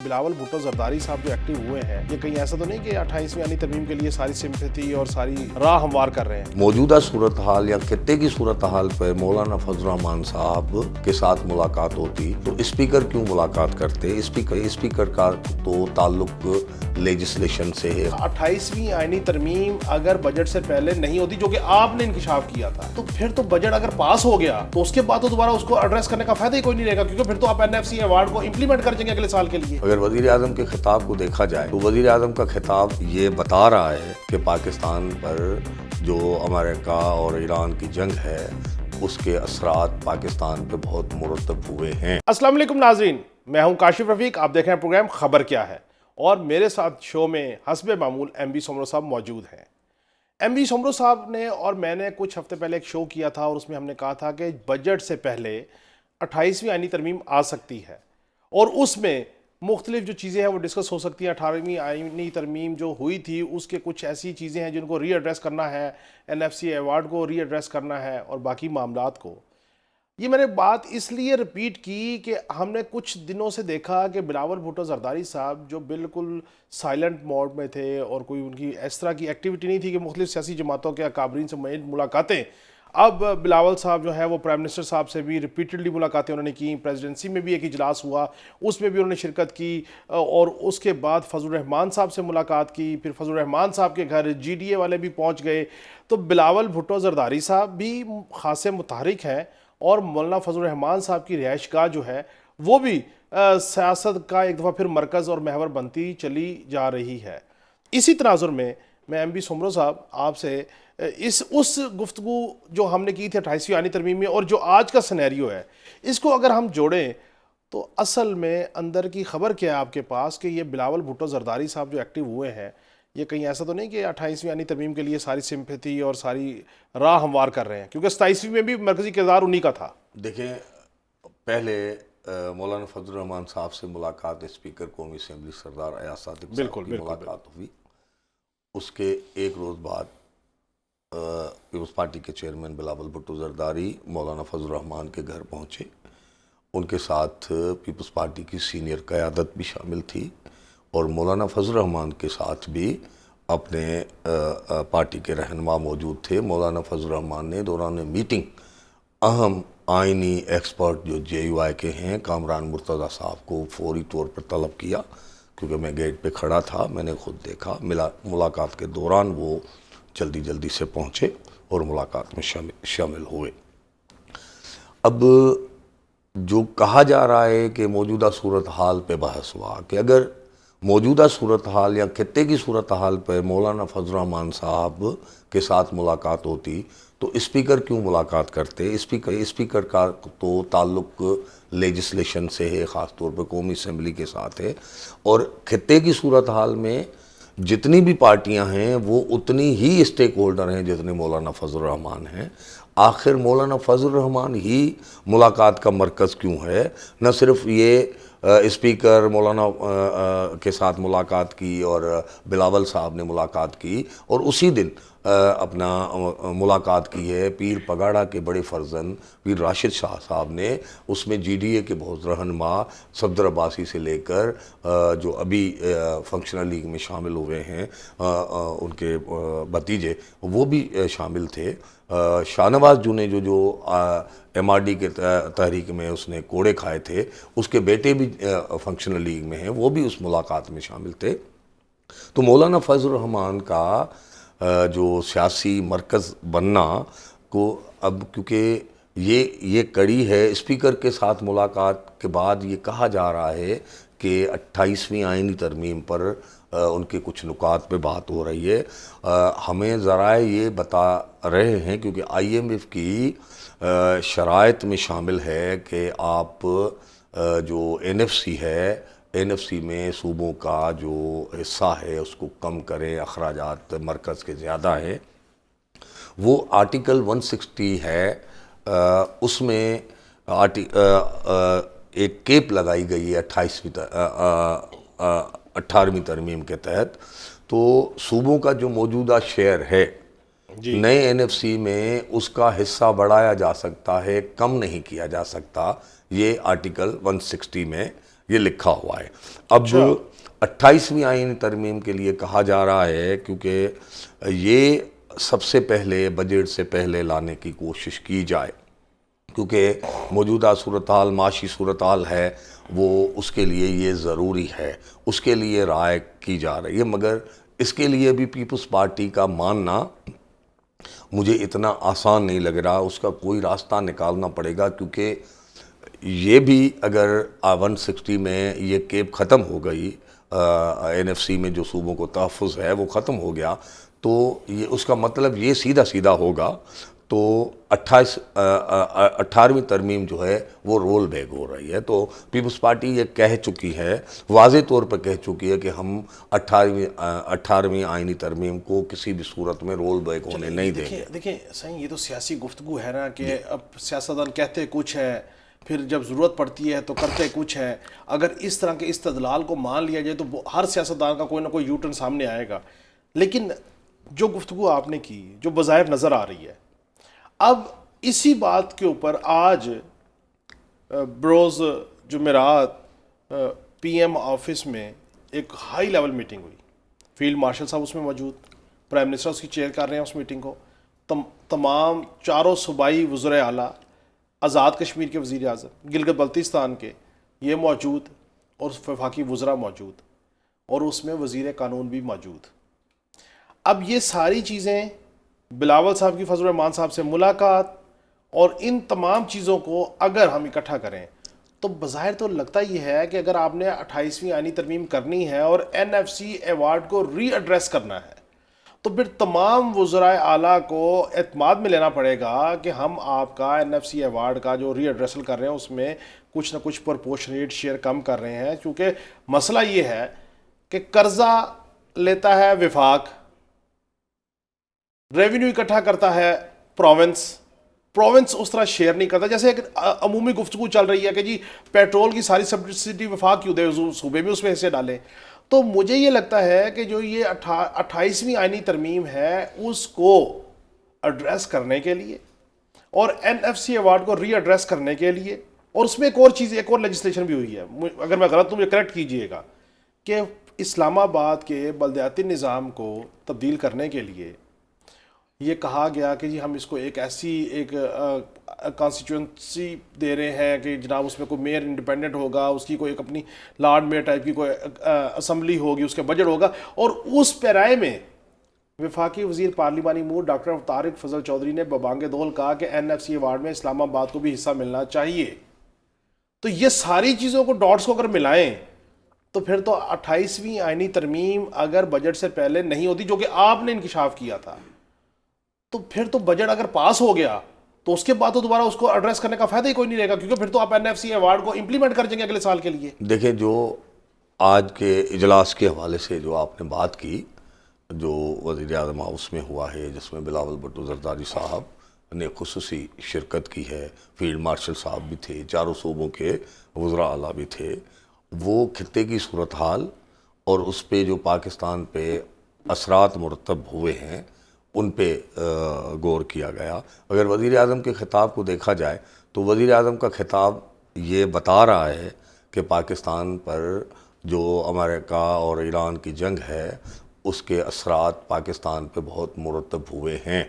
بلاول بھٹو زرداری صاحب جو ایکٹیو ہوئے ہیں یہ کہیں ایسا تو نہیں کہ 28ویں آئینی ترمیم کے لیے ساری سمپیتی اور ساری راہ ہموار کر رہے ہیں؟ موجودہ صورتحال یا خطے کی صورتحال پر مولانا فضل الرحمان صاحب کے ساتھ ملاقات ہوتی تو اسپیکر کیوں ملاقات کرتے؟ اسپیکر کا تو تعلق لیجسلیشن سے ہے۔ 28ویں آئینی ترمیم اگر بجٹ سے پہلے نہیں ہوتی جو کہ آپ نے انکشاف کیا تھا تو پھر تو بجٹ اگر پاس ہو گیا تو اس کے بعد تو دوبارہ اس کو ایڈریس کرنے کا فائدہ ہی کوئی نہیں رہے گا، کیونکہ پھر تو آپ NFC ایوارڈ کو امپلیمنٹ کر دیں گے اگلے سال کے لیے۔ اگر وزیر اعظم کے خطاب کو دیکھا جائے تو وزیر اعظم کا خطاب یہ بتا رہا ہے کہ پاکستان پر جو امریکہ اور ایران کی جنگ ہے اس کے اثرات پاکستان پہ بہت مرتب ہوئے ہیں۔ السلام علیکم ناظرین، میں ہوں کاشف رفیق، آپ دیکھ رہے ہیں پروگرام خبر کیا ہے، اور میرے ساتھ شو میں حسب معمول MB سومرو صاحب موجود ہیں۔ MB سومرو صاحب نے اور میں نے کچھ ہفتے پہلے ایک شو کیا تھا اور اس میں ہم نے کہا تھا کہ بجٹ سے پہلے 28ویں آئینی ترمیم آ سکتی ہے اور اس میں مختلف جو چیزیں ہیں وہ ڈسکس ہو سکتی ہیں۔ 18ویں آئینی ترمیم جو ہوئی تھی اس کے کچھ ایسی چیزیں ہیں جن کو ری ایڈریس کرنا ہے، NFC ایوارڈ کو ری ایڈریس کرنا ہے اور باقی معاملات کو۔ یہ میں نے بات اس لیے ریپیٹ کی کہ ہم نے کچھ دنوں سے دیکھا کہ بلاول بھٹو زرداری صاحب جو بالکل سائلنٹ موڈ میں تھے اور کوئی ان کی اس طرح کی ایکٹیویٹی نہیں تھی کہ مختلف سیاسی جماعتوں کے اکابرین سے ملاقاتیں، اب بلاول صاحب جو ہیں وہ پرائم منسٹر صاحب سے بھی ریپیٹڈلی ملاقاتیں انہوں نے کی، پریزیڈنسی میں بھی ایک اجلاس ہوا اس میں بھی انہوں نے شرکت کی، اور اس کے بعد فضل الرحمان صاحب سے ملاقات کی، پھر فضل الرحمان صاحب کے گھر GDA والے بھی پہنچ گئے۔ تو بلاول بھٹو زرداری صاحب بھی خاصے متحرک ہیں اور مولانا فضل الرحمان صاحب کی رہائش گاہ جو ہے وہ بھی سیاست کا ایک دفعہ پھر مرکز اور محور بنتی چلی جا رہی ہے۔ اسی تناظر میں MB سومرو صاحب آپ سے اس گفتگو جو ہم نے کی تھی 28ویں آئینی ترمیم میں اور جو آج کا سینیریو ہے اس کو اگر ہم جوڑیں تو اصل میں اندر کی خبر کیا ہے آپ کے پاس کہ یہ بلاول بھٹو زرداری صاحب جو ایکٹیو ہوئے ہیں یہ کہیں ایسا تو نہیں کہ 28ویں آئینی ترمیم کے لیے ساری سمپیتی اور ساری راہ ہموار کر رہے ہیں، کیونکہ 27ویں میں بھی مرکزی کردار انہی کا تھا۔ دیکھیں، پہلے مولانا فضل الرحمان صاحب سے ملاقات اسپیکر قومی اسمبلی سردار ایاز صادق صاحب کی ملاقات ہوئی۔ اس کے ایک روز بعد پیپلز پارٹی کے چیئرمین بلاول بھٹو زرداری مولانا فضل الرحمان کے گھر پہنچے۔ ان کے ساتھ پیپلز پارٹی کی سینئر قیادت بھی شامل تھی اور مولانا فضل الرحمان کے ساتھ بھی اپنے پارٹی کے رہنما موجود تھے۔ مولانا فضل الرحمان نے دوران میٹنگ اہم آئینی ایکسپرٹ جو JUI کے ہیں کامران مرتضیٰ صاحب کو فوری طور پر طلب کیا، کیونکہ میں گیٹ پہ کھڑا تھا، میں نے خود دیکھا۔ ملاقات کے دوران وہ جلدی سے پہنچے اور ملاقات میں شامل ہوئے۔ اب جو کہا جا رہا ہے کہ موجودہ صورتحال پہ بحث ہوا کہ اگر موجودہ صورتحال یا خطے کی صورتحال پہ مولانا فضل الرحمان صاحب کے ساتھ ملاقات ہوتی تو اسپیکر کیوں ملاقات کرتے؟ اسپیکر کا تو تعلق لیجسلیشن سے ہے، خاص طور پہ قومی اسمبلی کے ساتھ ہے، اور خطے کی صورتحال میں جتنی بھی پارٹیاں ہیں وہ اتنی ہی اسٹیک ہولڈر ہیں جتنے مولانا فضل الرحمان ہیں۔ آخر مولانا فضل الرحمان ہی ملاقات کا مرکز کیوں ہے؟ نہ صرف یہ اسپیکر مولانا کے ساتھ ملاقات کی اور بلاول صاحب نے ملاقات کی اور اسی دن اپنا ملاقات کی ہے پیر پگاڑا کے بڑے فرزند پیر راشد شاہ صاحب نے، اس میں GDA کے بہت رہنما صفدر عباسی سے لے کر جو ابھی فنکشنل لیگ میں شامل ہوئے ہیں ان کے بھتیجے وہ بھی شامل تھے۔ شاہ نواز جو نے جو MRD کے تحریک میں اس نے کوڑے کھائے تھے، اس کے بیٹے بھی فنکشنل لیگ میں ہیں، وہ بھی اس ملاقات میں شامل تھے۔ تو مولانا فضل الرحمان کا جو سیاسی مرکز بننا کو اب کیونکہ یہ کڑی ہے اسپیکر کے ساتھ ملاقات کے بعد یہ کہا جا رہا ہے کہ 28ویں آئینی ترمیم پر ان کے کچھ نکات پہ بات ہو رہی ہے۔ ہمیں ذرائع یہ بتا رہے ہیں کیونکہ IMF کی شرائط میں شامل ہے کہ آپ جو NFC ہے، NFC میں صوبوں کا جو حصہ ہے اس کو کم کریں، اخراجات مرکز کے زیادہ ہے۔ وہ آرٹیکل 160 ہے، اس میں ایک کیپ لگائی گئی ہے 18ویں ترمیم کے تحت۔ تو صوبوں کا جو موجودہ شیئر ہے نئے NFC میں اس کا حصہ بڑھایا جا سکتا ہے، کم نہیں کیا جا سکتا، یہ آرٹیکل 160 میں یہ لکھا ہوا ہے. اب 28ویں آئینی ترمیم کے لیے کہا جا رہا ہے کیونکہ یہ سب سے پہلے بجٹ سے پہلے لانے کی کوشش کی جائے، کیونکہ موجودہ صورتحال معاشی صورتحال ہے وہ اس کے لیے یہ ضروری ہے، اس کے لیے رائے کی جا رہی ہے. مگر اس کے لیے بھی پیپلز پارٹی کا ماننا مجھے اتنا آسان نہیں لگ رہا. اس کا کوئی راستہ نکالنا پڑے گا، کیونکہ یہ بھی اگر 160 میں یہ کیپ ختم ہو گئی، NFC میں جو صوبوں کو تحفظ ہے وہ ختم ہو گیا، تو یہ اس کا مطلب یہ سیدھا ہوگا تو 18ویں ترمیم جو ہے وہ رول بیک ہو رہی ہے. تو پیپلز پارٹی یہ کہہ چکی ہے، واضح طور پر کہہ چکی ہے کہ ہم 18ویں آئینی ترمیم کو کسی بھی صورت میں رول بیک ہونے نہیں دیں گے. دیکھیں صحیح، یہ تو سیاسی گفتگو ہے نا کہ اب سیاستدان کہتے کچھ ہے، پھر جب ضرورت پڑتی ہے تو کرتے کچھ ہے. اگر اس طرح کے استدلال کو مان لیا جائے تو ہر سیاستدان کا کوئی نہ کوئی یو ٹرن سامنے آئے گا. لیکن جو گفتگو آپ نے کی جو بظاہر نظر آ رہی ہے، اب اسی بات کے اوپر آج بروز جمعرات PM آفس میں ایک ہائی لیول میٹنگ ہوئی. فیلڈ مارشل صاحب اس میں موجود، پرائم منسٹر اس کی چیئر کر رہے ہیں اس میٹنگ کو. تمام چاروں صوبائی وزرائے اعلیٰ، آزاد کشمیر کے وزیر اعظم، گلگت بلتستان کے یہ موجود، اور وفاقی وزراء موجود، اور اس میں وزیر قانون بھی موجود. اب یہ ساری چیزیں، بلاول صاحب کی فضل الرحمان صاحب سے ملاقات، اور ان تمام چیزوں کو اگر ہم اکٹھا کریں تو بظاہر تو لگتا یہ ہے کہ اگر آپ نے 28ویں آئینی ترمیم کرنی ہے اور NFC ایوارڈ کو ری ایڈریس کرنا ہے تو پھر تمام وزرائے اعلیٰ کو اعتماد میں لینا پڑے گا کہ ہم آپ کا NFC ایوارڈ کا جو ری ایڈریسل کر رہے ہیں اس میں کچھ نہ کچھ پرپورشنیٹ شیئر کم کر رہے ہیں. کیونکہ مسئلہ یہ ہے کہ قرضہ لیتا ہے وفاق، ریونیو اکٹھا کرتا ہے پروونس اس طرح شیئر نہیں کرتا. جیسے ایک عمومی گفتگو چل رہی ہے کہ جی پیٹرول کی ساری سبسڈی وفاق کیوں دے، صوبے بھی اس میں حصے ڈالیں. تو مجھے یہ لگتا ہے کہ جو یہ 28ویں آئینی ترمیم ہے اس کو ایڈریس کرنے کے لیے اور NFC ایوارڈ کو ری ایڈریس کرنے کے لیے، اور اس میں ایک اور چیز، ایک اور لیجسلیشن بھی ہوئی ہے، اگر میں غلط ہوں مجھے کریکٹ کیجئے گا، کہ اسلام آباد کے بلدیاتی نظام کو تبدیل کرنے کے لیے یہ کہا گیا کہ جی ہم اس کو ایک ایسی ایک کانسٹیچوئنسی دے رہے ہیں کہ جناب اس میں کوئی میئر انڈیپینڈنٹ ہوگا، اس کی کوئی ایک اپنی لارڈ میئر ٹائپ کی کوئی اسمبلی ہوگی، اس کا بجٹ ہوگا. اور اس پیرائے میں وفاقی وزیر پارلیمانی امور ڈاکٹر طارق فضل چودھری نے ببانگ دول کہا کہ NFC ایوارڈ میں اسلام آباد کو بھی حصہ ملنا چاہیے. تو یہ ساری چیزوں کو ڈاٹس کو اگر ملائیں تو پھر تو 28ویں آئینی ترمیم اگر بجٹ سے پہلے نہیں ہوتی، جو کہ آپ نے انکشاف کیا تھا، تو پھر تو بجٹ اگر پاس ہو گیا تو اس کے بعد تو دوبارہ اس کو ایڈریس کرنے کا فائدہ ہی کوئی نہیں رہے گا، کیونکہ پھر تو آپ NFC ایوارڈ کو امپلیمنٹ کر دیں گے اگلے سال کے لیے. دیکھیں، جو آج کے اجلاس کے حوالے سے جو آپ نے بات کی، جو وزیر اعظم ہاؤس میں ہوا ہے، جس میں بلاول بھٹو زرداری صاحب نے خصوصی شرکت کی ہے، فیلڈ مارشل صاحب بھی تھے، چاروں صوبوں کے وزراء اعلیٰ بھی تھے، وہ خطے کی صورتحال اور اس پہ جو پاکستان پہ اثرات مرتب ہوئے ہیں ان پہ غور کیا گیا. اگر وزیر اعظم کے خطاب کو دیکھا جائے تو وزیر اعظم کا خطاب یہ بتا رہا ہے کہ پاکستان پر جو امریکہ اور ایران کی جنگ ہے اس کے اثرات پاکستان پہ بہت مرتب ہوئے ہیں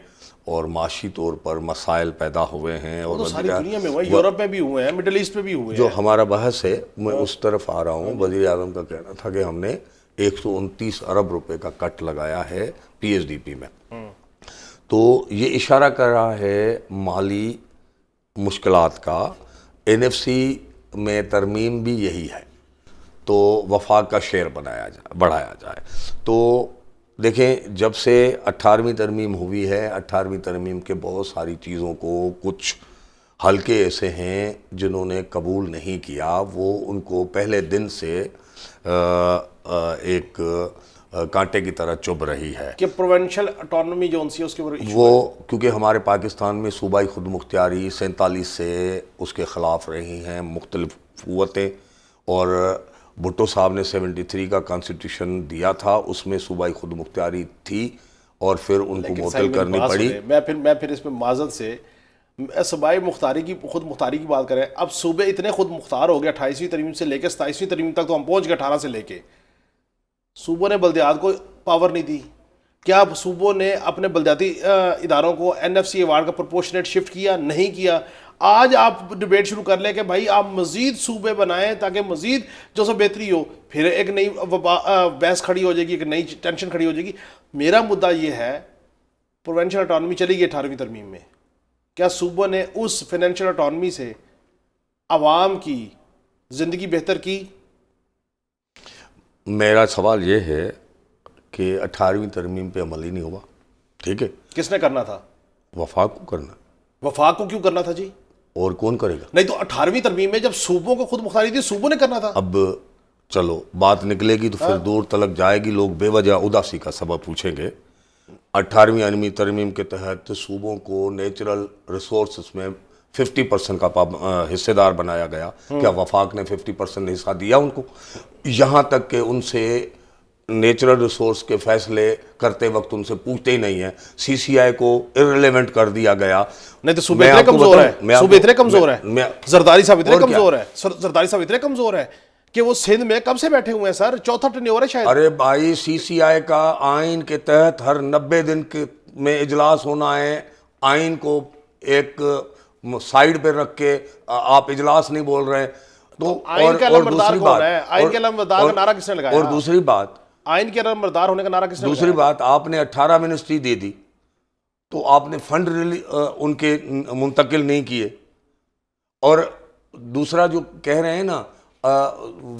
اور معاشی طور پر مسائل پیدا ہوئے ہیں. اور ساری دنیا میں ہوئے، یورپ میں بھی ہوئے ہیں، مڈل ایسٹ میں بھی ہوئے ہیں. جو ہمارا بحث ہے میں اس طرف آ رہا ہوں. وزیر اعظم کا کہنا تھا کہ ہم نے 129 ارب روپے کا کٹ لگایا ہے PSDP میں. تو یہ اشارہ کر رہا ہے مالی مشکلات کا. NFC میں ترمیم بھی یہی ہے تو وفاق کا شیئر بڑھایا جائے. تو دیکھیں، جب سے 18ویں ترمیم ہوئی ہے، 18ویں ترمیم کے بہت ساری چیزوں کو کچھ حلقے ایسے ہیں جنہوں نے قبول نہیں کیا، وہ ان کو پہلے دن سے ایک کانٹے کی طرح چبھ رہی ہے کہ پروونشل اٹانومی جو ان سی اس کے وہ، کیونکہ ہمارے پاکستان میں صوبائی خود مختاری 47 سے اس کے خلاف رہی ہیں مختلف قوتیں، اور بھٹو صاحب نے 73 کا کانسٹیٹیوشن دیا تھا، اس میں صوبائی خود مختاری تھی اور پھر ان کو معطل کرنی پڑی. میں پھر اس میں معذرت سے صوبائی مختاری کی خود مختاری کی بات کریں، اب صوبے اتنے خود مختار ہو گئے 28ویں ترمیم سے لے کے 27ویں ترمیم تک تو ہم پہنچ گئے 18 سے لے کے. صوبوں نے بلدیات کو پاور نہیں دی. کیا صوبوں نے اپنے بلدیاتی اداروں کو NFC ایوارڈ کا پرپورشنیٹ شفٹ کیا؟ نہیں کیا. آج آپ ڈبیٹ شروع کر لیں کہ بھائی آپ مزید صوبے بنائیں تاکہ مزید جو سو بہتری ہو، پھر ایک نئی بحث کھڑی ہو جائے گی، ایک نئی ٹینشن کھڑی ہو جائے گی. میرا مدعا یہ ہے پروونشل اٹانومی چلی گئی 18ویں ترمیم میں، کیا صوبوں نے اس فائنینشیل اٹانومی سے عوام کی زندگی بہتر کی؟ میرا سوال یہ ہے کہ 18ویں ترمیم پہ عمل ہی نہیں ہوا. ٹھیک ہے، کس نے کرنا تھا؟ وفاق کو کرنا. وفاق کو کیوں کرنا تھا جی؟ اور کون کرے گا؟ نہیں تو 18ویں ترمیم میں جب صوبوں کو خود مختاری تھی صوبوں نے کرنا تھا. اب چلو بات نکلے گی تو پھر دور تلک جائے گی، لوگ بے وجہ اداسی کا سبب پوچھیں گے. 18ویں ترمیم کے تحت صوبوں کو نیچرل ریسورسز میں 50% کا حصے دار بنایا گیا. کیا وفاق نے 50% حصہ دیا ان کو؟ یہاں تک کہ ان سے نیچرل ریسورس کے فیصلے کرتے وقت ان سے پوچھتے ہی نہیں ہیں. CCI کو ارریلیونٹ کر دیا گیا. نہیں تو صوبے اتنے کمزور ہے، صوبے اتنے کمزور ہے، زرداری صاحب اتنے کمزور ہے، زرداری صاحب اتنے کمزور ہے کہ وہ سندھ میں کب سے بیٹھے ہوئے ہیں سر، چوتھا ٹرنیور ہے شاید. ارے بھائی CCI کا آئین کے تحت ہر 90 دن میں اجلاس ہونا ہے. آئین کو ایک سائیڈ پہ رکھ کے آپ اجلاس نہیں بول رہے. تو آئین کا علمبردار کون ہے؟ آئین کے علمبردار کا نعرہ کس نے لگایا؟ اور دوسری بات، آئین کے علمبردار ہونے کا نعرہ کس نے لگایا؟ دوسری بات، آپ نے 18 منسٹری دے دی تو آپ نے فنڈ ان کے منتقل نہیں کیے. اور دوسرا جو کہہ رہے ہیں نا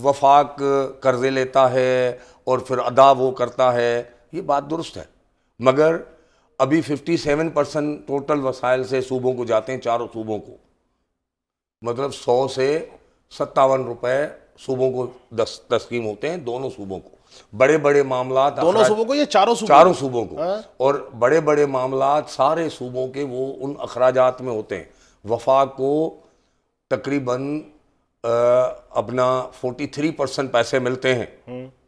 وفاق قرضے لیتا ہے اور پھر ادا وہ کرتا ہے، یہ بات درست ہے، مگر ابھی 57% ٹوٹل وسائل سے صوبوں کو جاتے ہیں، چاروں صوبوں کو. مطلب 100 سے 57 روپے صوبوں کو تسلیم ہوتے ہیں، دونوں صوبوں کو. بڑے بڑے معاملات دونوں صوبوں کو یا چاروں صوبوں کو؟ اور بڑے بڑے معاملات سارے صوبوں کے وہ ان اخراجات میں ہوتے ہیں. وفاق کو تقریباً اپنا 43% پیسے ملتے ہیں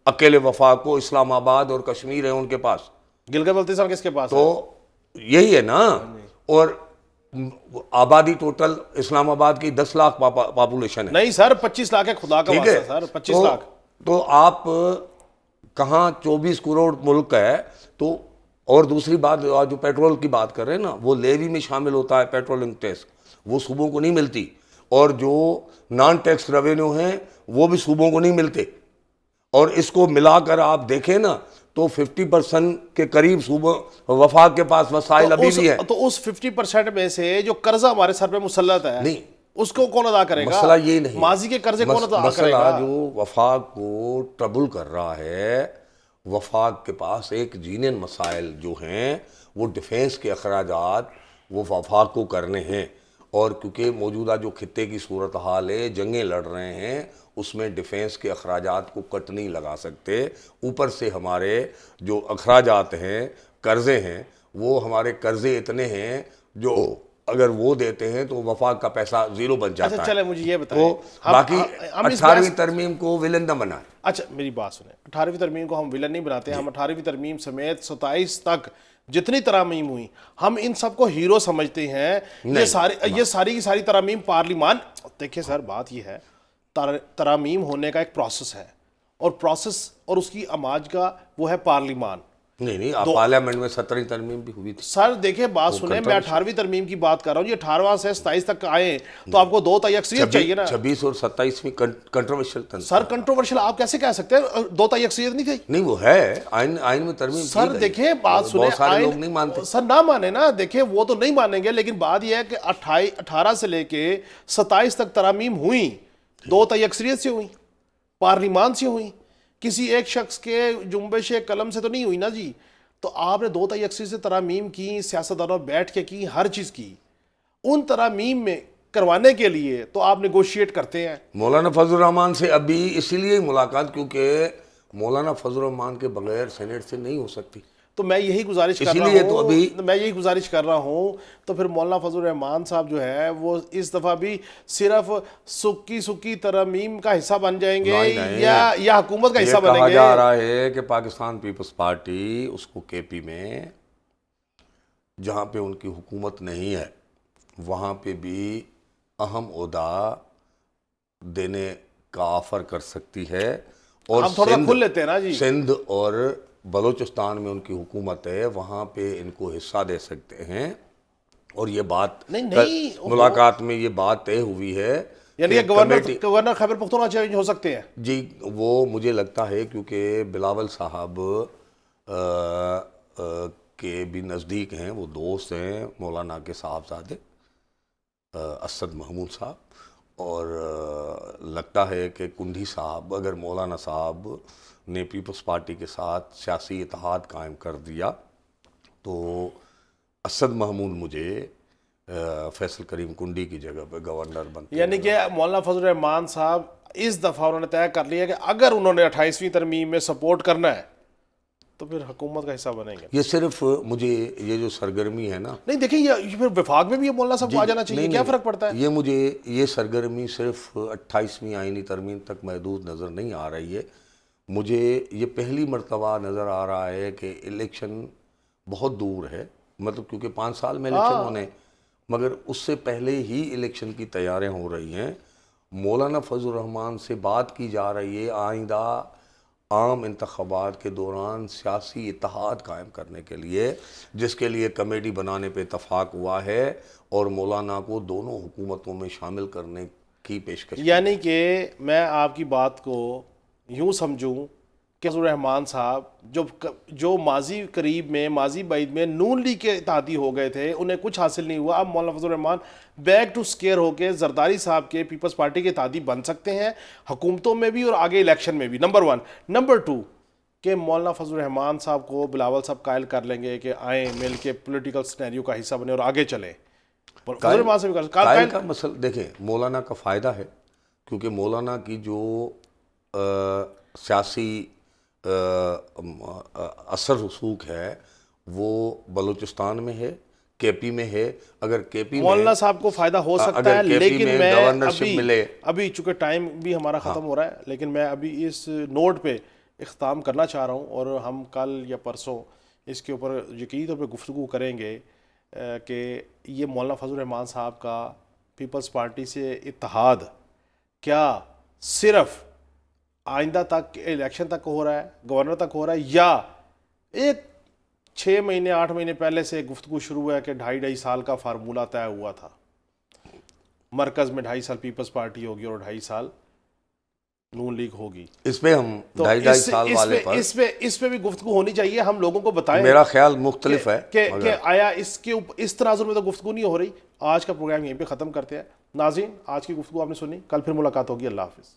اکیلے وفاق کو. اسلام آباد اور کشمیر ہے ان کے پاس. گلگت بلتستان کس کے پاس؟ تو یہی ہے نا. اور آبادی ٹوٹل اسلام آباد کی 10 لاکھ پاپولیشن ہے. نہیں سر 25 لاکھ ہے، خدا کا واسطہ سر 25 لاکھ. تو آپ کہاں 24 کروڑ ملک ہے. تو اور دوسری بات جو پیٹرول کی بات کر رہے ہیں نا، وہ لیوی میں شامل ہوتا ہے پیٹرولنگ ٹیکس، وہ صوبوں کو نہیں ملتی. اور جو نان ٹیکس ریونیو ہیں وہ بھی صوبوں کو نہیں ملتے. اور اس کو ملا کر آپ دیکھیں نا تو 50% کے قریب صوبہ وفاق کے پاس وسائل ابھی بھی ہیں. تو اس 50% میں سے جو قرضہ ہمارے سر پہ مسلط ہے نہیں، اس کو کون ادا کرے گا؟ مسئلہ یہ نہیں، ماضی کے قرضے کون ادا کرے گا؟ مسئلہ جو وفاق کو ٹربل کر رہا ہے، وفاق کے پاس ایک جینین مسائل جو ہیں وہ ڈیفینس کے اخراجات وہ وفاق کو کرنے ہیں. اور کیونکہ موجودہ جو خطے کی صورتحال ہے، جنگیں لڑ رہے ہیں، اس میں ڈیفینس کے اخراجات کو کٹ نہیں لگا سکتے. اوپر سے ہمارے جو اخراجات ہیں، قرضے ہیں، وہ ہمارے قرضے اتنے ہیں جو اگر وہ دیتے ہیں تو وفاق کا پیسہ زیرو بن جاتا ہے. اچھا چلے مجھے یہ بتائیں، تو باقی 18ویں ترمیم کو ولن نہ بنائیں. اچھا میری بات سنیں، 18ویں ترمیم کو ہم ولن نہیں بناتے. ہم 18ویں ترمیم سمیت 27 تک جتنی ترامیم ہوئی ہم ان سب کو ہیرو سمجھتے ہیں. یہ ساری کی ساری ترامیم پارلیمان، دیکھیں سر بات یہ ہے ترامیم ہونے کا ایک پروسیس ہے، اور پروسیس اور اس کی اماج کا وہ ہے پارلیمان. نہیں آپ پارلیمنٹ میں 17ویں ترمیم بھی ہوئی تھی سر. دیکھیں بات سنیں، میں 18ویں ترمیم کی بات کر رہا ہوں. یہ 18واں سے 27 تک آئے تو آپ کو 2 تائی اکثریت چاہیے نا. 26 اور 27 میں کنٹروورشل تھا سر. کنٹروورشل آپ کیسے کہہ سکتے ہیں؟ 2 تائی اکثریت نہیں تھی. نہیں وہ ہے آئین میں ترمیم. سر دیکھیں بات سنیں، بہت سارے لوگ نہیں مانتے. سر نہ مانے نا، دیکھیں وہ تو نہیں مانیں گے، لیکن بات یہ ہے کہ 18 سے لے کے 27 تک ترامیم ہوئی 2 تائی اکثریت سے ہوئی، پارلیمان سے ہوئی، کسی ایک شخص کے جنبش قلم سے تو نہیں ہوئی نا جی. تو آپ نے 2 تائی اکثریت سے ترامیم کی، سیاستدانوں بیٹھ کے کی، ہر چیز کی. ان ترامیم میں کروانے کے لیے تو آپ نیگوشیٹ کرتے ہیں. مولانا فضل الرحمان سے ابھی اسی لیے ملاقات کیونکہ مولانا فضل الرحمان کے بغیر سینیٹ سے نہیں ہو سکتی. تو میں یہی گزارش کر رہا ہوں تو پھر مولانا فضل الرحمان صاحب جو ہے وہ اس دفعہ بھی صرف سکی ترامیم کا حصہ بن جائیں گے یا حکومت کا حصہ بنیں گے؟ کہا جا رہا ہے کہ پاکستان پیپلز پارٹی اس کو KP میں جہاں پہ ان کی حکومت نہیں ہے وہاں پہ بھی اہم عہدہ دینے کا آفر کر سکتی ہے، اور ہم تھوڑا کھل لیتے ہیں نا جی، سندھ اور بلوچستان میں ان کی حکومت ہے، وہاں پہ ان کو حصہ دے سکتے ہیں۔ اور یہ بات نہیں ملاقات میں یہ بات طے ہوئی ہے یعنی کہ کہ committee, governor Khyber Pakhtunkhwa change ہو سکتے ہیں؟ جی وہ مجھے لگتا ہے کیونکہ بلاول صاحب کے بھی نزدیک ہیں، وہ دوست ہیں مولانا کے صاحبزادے اسد محمود صاحب، اور لگتا ہے کہ کنڈھی صاحب، اگر مولانا صاحب نے پیپلز پارٹی کے ساتھ سیاسی اتحاد قائم کر دیا تو اسد محمود مجھے فیصل کریم کنڈی کی جگہ پہ گورنر بنتے یعنی کہ مولانا فضل الرحمان صاحب اس دفعہ انہوں نے طے کر لیا کہ اگر انہوں نے 28ویں ترمیم میں سپورٹ کرنا ہے تو پھر حکومت کا حصہ بنیں گے۔ یہ صرف مجھے یہ جو سرگرمی ہے نا، نہیں دیکھیں یہ پھر وفاق میں بھی یہ مولانا صاحب کو آ جانا چاہیے، کیا فرق پڑتا ہے؟ یہ مجھے یہ سرگرمی صرف 28ویں آئینی ترمیم تک محدود نظر نہیں آ رہی ہے، مجھے یہ پہلی مرتبہ نظر آ رہا ہے کہ الیکشن بہت دور ہے، مطلب کیونکہ 5 سال میں الیکشن ہونے، مگر اس سے پہلے ہی الیکشن کی تیاریاں ہو رہی ہیں۔ مولانا فضل الرحمان سے بات کی جا رہی ہے آئندہ عام انتخابات کے دوران سیاسی اتحاد قائم کرنے کے لیے، جس کے لیے کمیٹی بنانے پہ اتفاق ہوا ہے، اور مولانا کو دونوں حکومتوں میں شامل کرنے کی پیشکش کی۔ یعنی کہ میں آپ کی بات کو یوں سمجھوں کہ فضل الرحمان صاحب جو ماضی قریب میں، ماضی بعید میں نون لیگ کے اتحادی ہو گئے تھے، انہیں کچھ حاصل نہیں ہوا، اب مولانا فضل الرحمان بیک ٹو سکیئر ہو کے زرداری صاحب کے پیپلز پارٹی کے اتحادی بن سکتے ہیں، حکومتوں میں بھی اور آگے الیکشن میں بھی، نمبر 1۔ نمبر 2 کہ مولانا فضل الرحمان صاحب کو بلاول صاحب قائل کر لیں گے کہ آئیں مل کے پولیٹیکل سینیریو کا حصہ بنے اور آگے چلیں۔ فضل الرحمان صاحب بھی قائل کا مسئلہ دیکھیں، مولانا کا فائدہ ہے کیونکہ مولانا کی جو سیاسی اثر رسوخ ہے وہ بلوچستان میں ہے، کے پی میں ہے۔ اگر کے پی میں مولانا صاحب کو فائدہ ہو سکتا ہے، لیکن میں گورنرشپ ملے، ابھی چونکہ ٹائم بھی ہمارا ختم ہو رہا ہے، لیکن میں ابھی اس نوٹ پہ اختتام کرنا چاہ رہا ہوں، اور ہم کل یا پرسوں اس کے اوپر یقینی طور پہ گفتگو کریں گے کہ یہ مولانا فضل الرحمان صاحب کا پیپلز پارٹی سے اتحاد کیا صرف آئندہ تک الیکشن تک ہو رہا ہے، گورنر تک ہو رہا ہے، یا ایک 6 مہینے 8 مہینے پہلے سے گفتگو شروع ہوا ہے کہ 2.5 سال کا فارمولہ طے ہوا تھا، مرکز میں 2.5 سال پیپلز پارٹی ہوگی اور 2.5 سال نون لیگ ہوگی۔ اس پہ ہم 2.5 سال والے پر اس پہ بھی گفتگو ہونی چاہیے، ہم لوگوں کو بتائیں۔ میرا خیال مختلف ہے کہ آیا اس تناظر میں تو گفتگو نہیں ہو رہی۔ آج کا پروگرام یہیں پہ ختم کرتے ہیں۔ ناظرین، آج کی گفتگو آپ نے سنی، کل پھر ملاقات ہوگی۔ اللہ حافظ۔